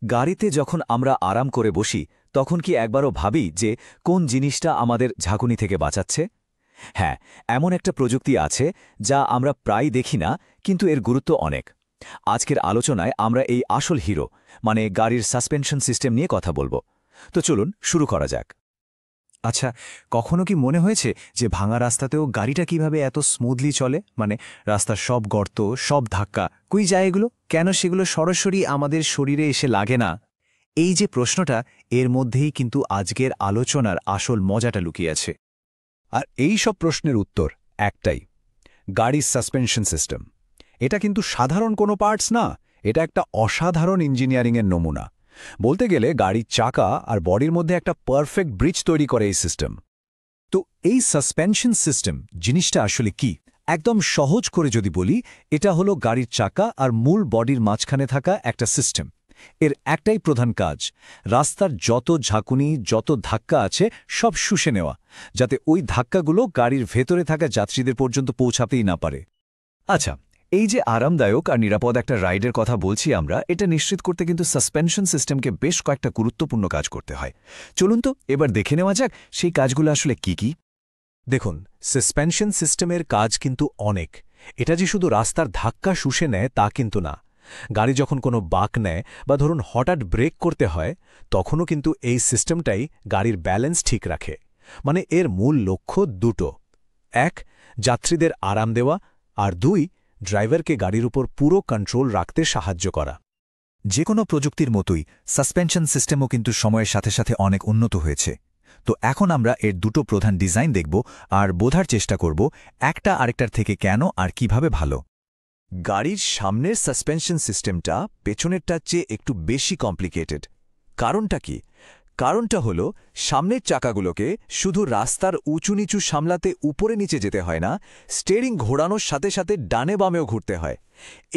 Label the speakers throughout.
Speaker 1: গাড়িতে যখন আমরা আরাম করে বসি তখন কি একবারও ভাবি যে কোন জিনিসটা আমাদের ঝাঁকুনি থেকে বাঁচাচ্ছে? হ্যাঁ, এমন একটা প্রযুক্তি আছে যা আমরা প্রায় দেখি না, কিন্তু এর গুরুত্ব অনেক। আজকের আলোচনায় আমরা এই আসল হিরো মানে গাড়ির সাসপেনশন সিস্টেম নিয়ে কথা বলবো। তো চলুন শুরু করা যাক।
Speaker 2: আচ্ছা, কখনো কি মনে হয়েছে যে ভাঙা রাস্তাতেও গাড়িটা কিভাবে এত স্মুথলি চলে? মানে রাস্তার সব গর্ত, সব ধাক্কা, কই যায় এগুলো? কেন সেগুলো সরাসরি আমাদের শরীরে এসে লাগে না? এই যে প্রশ্নটা, এর মধ্যেই কিন্তু আজকের আলোচনার আসল মজাটা লুকিয়ে আছে।
Speaker 3: আর এই সব প্রশ্নের উত্তর একটাই, গাড়ির সাসপেনশন সিস্টেম। এটা কিন্তু সাধারণ কোনো পার্টস না, এটা একটা অসাধারণ ইঞ্জিনিয়ারিংয়ের নমুনা। বলতে গেলে গাড়ির চাকা আর বডির মধ্যে একটা পারফেক্ট ব্রিজ তৈরি করে এই সিস্টেম। তো এই সাসপেনশন সিস্টেম জিনিসটা আসলে কি? একদম সহজ করে যদি বলি, এটা হলো গাড়ির চাকা আর মূল বডির মাঝখানে থাকা একটা সিস্টেম। এর একটাই প্রধান কাজ, রাস্তার যত ঝাঁকুনি, যত ধাক্কা আছে সব শুষে নেওয়া, যাতে ওই ধাক্কাগুলো গাড়ির ভেতরে থাকা যাত্রীদের পর্যন্ত পৌঁছাতেই না পারে।
Speaker 1: আচ্ছা, এই যে আরামদায়ক আর নিরাপদ একটা রাইডের কথা বলছি আমরা, এটা নিশ্চিত করতে কিন্তু সাসপেনশন সিস্টেমকে বেশ কয়েকটা গুরুত্বপূর্ণ কাজ করতে হয়। চলুন তো এবার দেখে নেওয়া যাক সেই কাজগুলো আসলে কি কি।
Speaker 2: দেখুন, সাসপেনশন সিস্টেমের কাজ কিন্তু অনেক। এটা যে শুধু রাস্তার ধাক্কা শুষে নেয় তা কিন্তু না। গাড়ি যখন কোনো বাঁক নেয় বা ধরুন হঠাৎ ব্রেক করতে হয়, তখনও কিন্তু এই সিস্টেমটাই গাড়ির ব্যালেন্স ঠিক রাখে। মানে এর মূল লক্ষ্য দুটো: এক, যাত্রীদের আরাম দেওয়া, আর দুই, ড্রাইভারকে গাড়ির উপর পুরো কন্ট্রোল রাখতে সাহায্য করা।
Speaker 1: যে কোনো প্রযুক্তির মতোই সাসপেনশন সিস্টেমও কিন্তু সময়ের সাথে সাথে অনেক উন্নত হয়েছে। তো এখন আমরা এর দুটো প্রধান ডিজাইন দেখব আর বোঝার চেষ্টা করব একটা আরেকটার থেকে কেন আর কিভাবে ভালো। গাড়ির সামনের সাসপেনশন সিস্টেমটা পেছনেরটার চেয়ে একটু বেশি কমপ্লিকেটেড। কারণটা কি? কারণটা হলো, সামনের চাকাগুলোকে শুধু রাস্তার উঁচু নিচু সামলাতে উপরে নিচে যেতে হয় না, স্টিয়ারিং ঘোরানোর সাথে সাথে ডানে বামেও ঘুরতে হয়।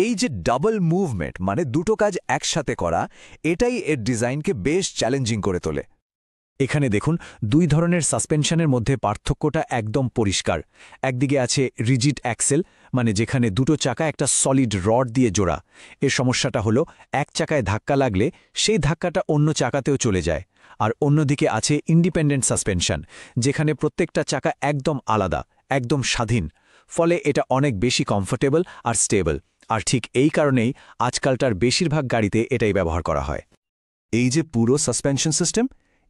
Speaker 1: এই যে ডাবল মুভমেন্ট, মানে দুটো কাজ একসাথে করা, এটাই এর ডিজাইনকে বেশ চ্যালেঞ্জিং করে তোলে।
Speaker 2: এখানে দেখুন, দুই ধরনের সাসপেনশনের মধ্যে পার্থক্যটা একদম পরিষ্কার। একদিকে আছে রিজিড অ্যাক্সেল, মানে যেখানে দুটো চাকা একটা সলিড রড দিয়ে জোড়া। এর সমস্যাটা হলো, এক চাকায় ধাক্কা লাগলে সেই ধাক্কাটা অন্য চাকাতেও চলে যায়। আর অন্যদিকে আছে ইন্ডিপেন্ডেন্ট সাসপেনশন, যেখানে প্রত্যেকটা চাকা একদম আলাদা, একদম স্বাধীন। ফলে এটা অনেক বেশি কমফোর্টেবল আর স্টেবল। আর ঠিক এই কারণেই আজকালটার বেশিরভাগ গাড়িতে এটাই ব্যবহার করা হয়।
Speaker 3: এই যে পুরো সাসপেনশন সিস্টেম,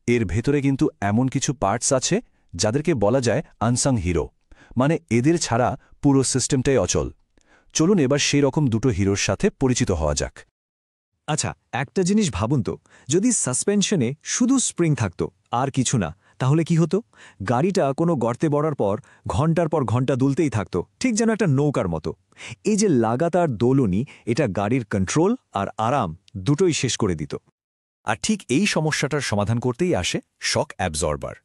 Speaker 3: এর ভেতরে কিন্তু এমন কিছু পার্টস আছে যাদেরকে বলা যায় আনসাং হিরো। মানে এদের ছাড়া পুরো সিস্টেমটাই অচল। চলুন এবার সেই রকম দুটো হিরোর সাথে পরিচিত হওয়া যাক।
Speaker 2: আচ্ছা, একটা জিনিস ভাবুন তো, যদি সাসপেনশনে শুধু স্প্রিং থাকতো আর কিছু না, তাহলে কি হতো? গাড়িটা কোনো গর্তে পড়ার পর ঘন্টার পর ঘন্টা দুলতেই থাকতো, ঠিক যেন একটা নৌকার মতো। এই যে লাগাতার দোলনি, এটা গাড়ির কন্ট্রোল আর আরাম দুটোই শেষ করে দিত।
Speaker 1: আর ঠিক এই সমস্যাটার সমাধান করতেই আসে শক অ্যাবজর্বার।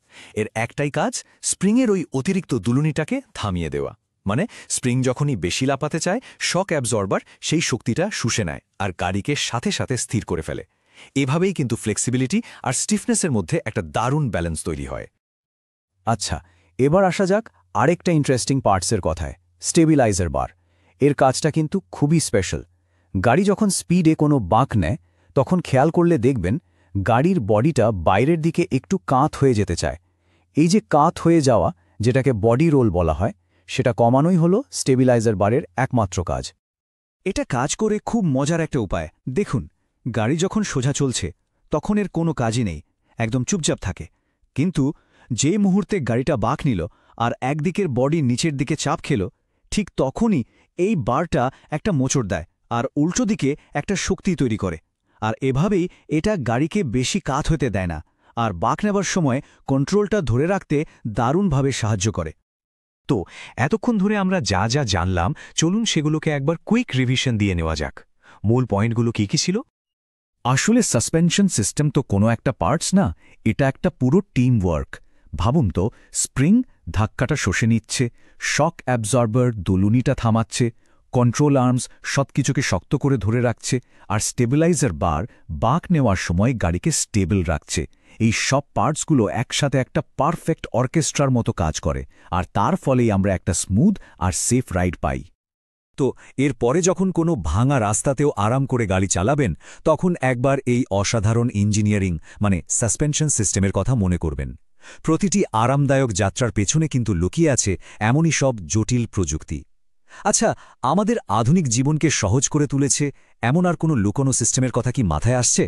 Speaker 1: এর একটাই কাজ, স্প্রিংয়ের ওই অতিরিক্ত দুলুনিটাকে থামিয়ে দেওয়া। মানে স্প্রিং যখনই বেশি লাপাতে চায়, শক অ্যাবজর্বার সেই শক্তিটা শুষে নেয় আর গাড়িকে সাথে সাথে স্থির করে ফেলে। এভাবেই কিন্তু ফ্লেক্সিবিলিটি আর স্টিফনেসের মধ্যে একটা দারুণ ব্যালেন্স তৈরি হয়।
Speaker 2: আচ্ছা, এবার আসা যাক আরেকটা ইন্টারেস্টিং পার্টসের কথায়, স্টেবিলাইজার বার। এর কাজটা কিন্তু খুবই স্পেশাল। গাড়ি যখন স্পিডে কোনো বাঁক নেয়, তখন খেয়াল করলে দেখবেন গাড়ির বডিটা বাইরের দিকে একটু কাত হয়ে যেতে চায়। এই যে কাত হয়ে যাওয়া, যেটাকে বডি রোল বলা হয়, সেটা কমানোই হলো স্টেবিলাইজার বারের একমাত্র কাজ। এটা কাজ করে খুব মজার একটা উপায়। দেখুন, গাড়ি যখন সোজা চলছে তখন এর কোনো কাজই নেই, একদম চুপচাপ থাকে। কিন্তু যে মুহূর্তে গাড়িটা বাঁক নিল আর একদিকের বডি নিচের দিকে চাপ খেল, ঠিক তখনই এই বারটা একটা মোচড় দেয় আর উল্টো দিকে একটা শক্তি তৈরি করে। আর এভাবেই এটা গাড়িকে বেশি কাত হতে দেয় না, আর বাঁক নেবার সময় কন্ট্রোলটা ধরে রাখতে দারুণভাবে সাহায্য করে। তো এতক্ষণ ধরে আমরা যা যা জানলাম, চলুন সেগুলোকে একবার কুইক রিভিশন দিয়ে নেওয়া যাক। মূল পয়েন্টগুলো কি কি ছিল?
Speaker 1: আসলে সাসপেনশন সিস্টেম তো কোনো একটা পার্টস না, এটা একটা পুরো টিম ওয়ার্ক। ভাবুন তো, স্প্রিং ধাক্কাটা শোষে নিচ্ছে, শক অ্যাবজর্বার দুলুনিটা থামাচ্ছে, কন্ট্রোল আর্মস সবকিছুকে শক্ত করে ধরে রাখছে, আর স্টেবিলাইজার বার বাঁক নেওয়ার সময় গাড়িকে স্টেবল রাখছে। এই সব পার্টসগুলো একসাথে একটা পারফেক্ট অর্কেস্ট্রার মতো কাজ করে, আর তার ফলেই আমরা একটা স্মুথ আর সেফ রাইড পাই।
Speaker 3: তো এরপরে যখন কোনো ভাঙা রাস্তাতেও আরাম করে গাড়ি চালাবেন তখন একবার এই অসাধারণ ইঞ্জিনিয়ারিং মানে সাসপেনশন সিস্টেমের কথা মনে করবেন। প্রতিটি আরামদায়ক যাত্রার পেছনে কিন্তু লুকিয়ে আছে এমনই সব জটিল প্রযুক্তি। আচ্ছা, আমাদের আধুনিক জীবনকে সহজ করে তুলেছে এমন আর কোনো লুকোনো সিস্টেমের কথা কি মাথায় আসছে?